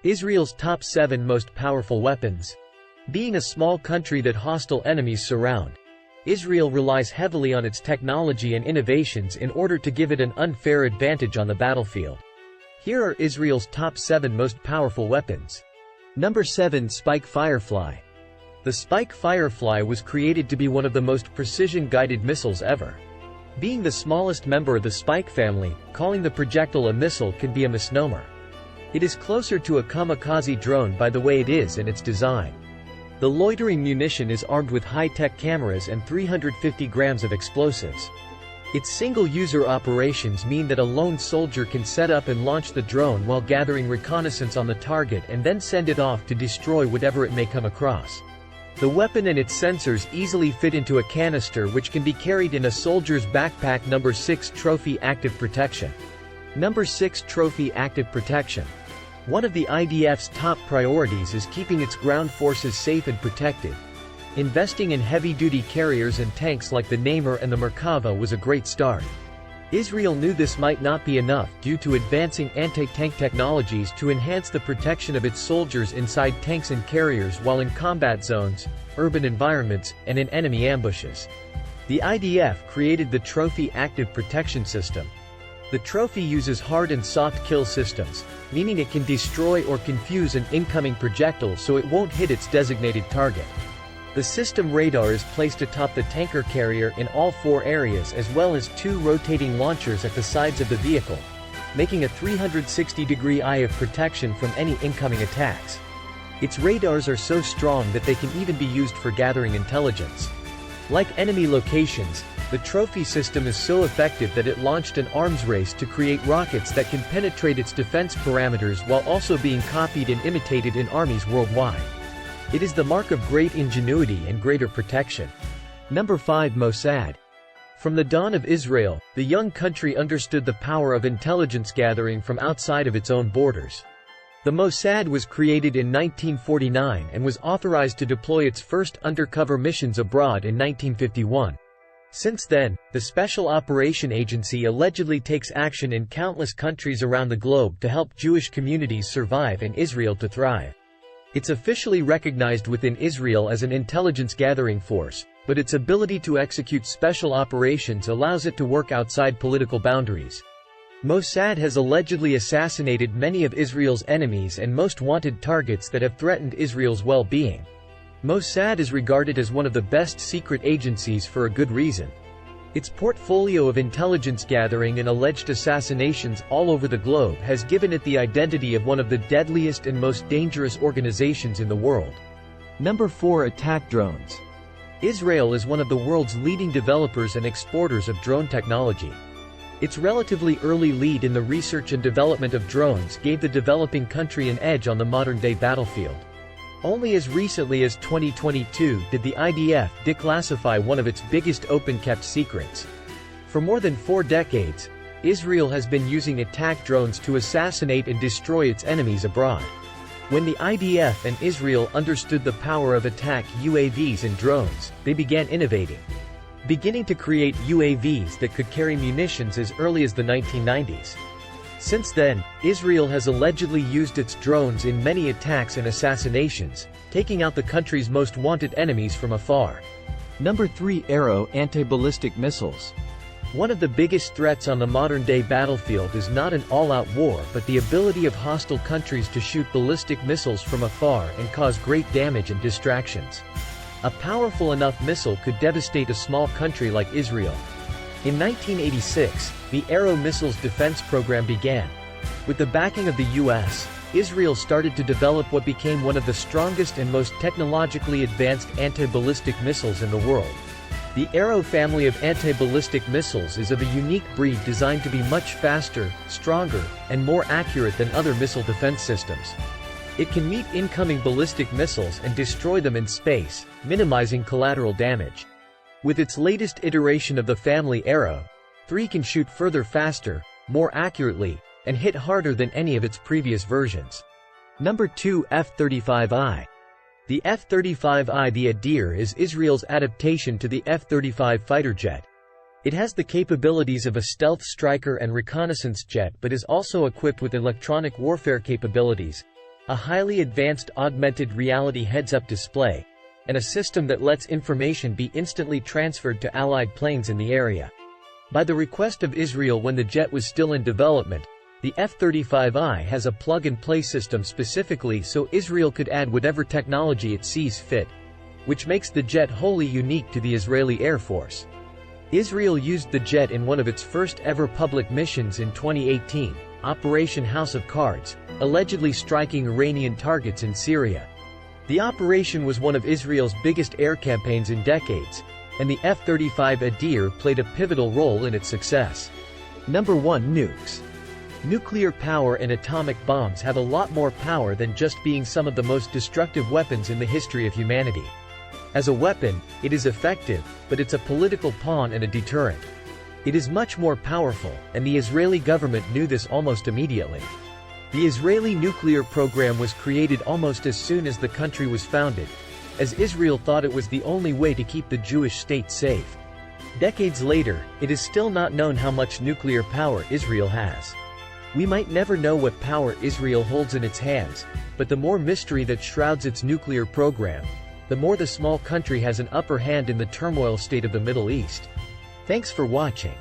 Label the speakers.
Speaker 1: Israel's top 7 most powerful weapons. Being a small country that hostile enemies surround, Israel relies heavily on its technology and innovations in order to give it an unfair advantage on the battlefield. Here are Israel's top 7 most powerful weapons. Number 7. Spike Firefly. The Spike Firefly was created to be one of the most precision-guided missiles ever. Being the smallest member of the Spike family, calling the projectile a missile can be a misnomer. It is closer to a kamikaze drone by the way it is and its design. The loitering munition is armed with high-tech cameras and 350 grams of explosives. Its single-user operations mean that a lone soldier can set up and launch the drone while gathering reconnaissance on the target and then send it off to destroy whatever it may come across. The weapon and its sensors easily fit into a canister which can be carried in a soldier's backpack. Number 6. Trophy Active Protection. Number 6. Trophy Active Protection. One of the IDF's top priorities is keeping its ground forces safe and protected. Investing in heavy-duty carriers and tanks like the Namor and the Merkava was a great start. Israel knew this might not be enough due to advancing anti-tank technologies to enhance the protection of its soldiers inside tanks and carriers while in combat zones, urban environments, and in enemy ambushes. The IDF created the Trophy Active Protection System. The Trophy uses hard and soft kill systems, meaning it can destroy or confuse an incoming projectile so it won't hit its designated target. The system radar is placed atop the tanker carrier in all 4 areas as well as 2 rotating launchers at the sides of the vehicle, making a 360-degree eye of protection from any incoming attacks. Its radars are so strong that they can even be used for gathering intelligence. Like enemy locations, the Trophy system is so effective that it launched an arms race to create rockets that can penetrate its defense parameters while also being copied and imitated in armies worldwide. It is the mark of great ingenuity and greater protection. Number 5. Mossad. From the dawn of Israel, the young country understood the power of intelligence gathering from outside of its own borders. The Mossad was created in 1949 and was authorized to deploy its first undercover missions abroad in 1951. Since then, the Special Operation Agency allegedly takes action in countless countries around the globe to help Jewish communities survive and Israel to thrive. It's officially recognized within Israel as an intelligence gathering force, but its ability to execute special operations allows it to work outside political boundaries. Mossad has allegedly assassinated many of Israel's enemies and most wanted targets that have threatened Israel's well-being. Mossad is regarded as one of the best secret agencies for a good reason. Its portfolio of intelligence gathering and alleged assassinations all over the globe has given it the identity of one of the deadliest and most dangerous organizations in the world. Number 4. Attack drones. Israel is one of the world's leading developers and exporters of drone technology. Its relatively early lead in the research and development of drones gave the developing country an edge on the modern-day battlefield. Only as recently as 2022 did the IDF declassify one of its biggest open-kept secrets. For more than 4 decades, Israel has been using attack drones to assassinate and destroy its enemies abroad. When the IDF and Israel understood the power of attack UAVs and drones, they began innovating, beginning to create UAVs that could carry munitions as early as the 1990s. Since then, Israel has allegedly used its drones in many attacks and assassinations, taking out the country's most wanted enemies from afar. Number 3. Arrow anti-ballistic missiles. One of the biggest threats on the modern-day battlefield is not an all-out war but the ability of hostile countries to shoot ballistic missiles from afar and cause great damage and distractions. A powerful enough missile could devastate a small country like Israel. In 1986, the Arrow missiles defense program began. With the backing of the U.S., Israel started to develop what became one of the strongest and most technologically advanced anti-ballistic missiles in the world. The Arrow family of anti-ballistic missiles is of a unique breed designed to be much faster, stronger, and more accurate than other missile defense systems. It can meet incoming ballistic missiles and destroy them in space, minimizing collateral damage. With its latest iteration of the family Arrow, 3 can shoot further faster, more accurately, and hit harder than any of its previous versions. Number 2. F-35I. The F-35I, the Adir, is Israel's adaptation to the F-35 fighter jet. It has the capabilities of a stealth striker and reconnaissance jet but is also equipped with electronic warfare capabilities, a highly advanced augmented reality heads-up display, and a system that lets information be instantly transferred to Allied planes in the area. By the request of Israel when the jet was still in development, the F-35I has a plug-and-play system specifically so Israel could add whatever technology it sees fit, which makes the jet wholly unique to the Israeli Air Force. Israel used the jet in one of its first ever public missions in 2018, Operation House of Cards, allegedly striking Iranian targets in Syria. The operation was one of Israel's biggest air campaigns in decades, and the F-35 Adir played a pivotal role in its success. Number 1. Nukes. Nuclear power and atomic bombs have a lot more power than just being some of the most destructive weapons in the history of humanity. As a weapon, it is effective, but it's a political pawn and a deterrent. It is much more powerful, and the Israeli government knew this almost immediately. The Israeli nuclear program was created almost as soon as the country was founded, as Israel thought it was the only way to keep the Jewish state safe. Decades later, it is still not known how much nuclear power Israel has. We might never know what power Israel holds in its hands, but the more mystery that shrouds its nuclear program, the more the small country has an upper hand in the turmoil state of the Middle East. Thanks for watching.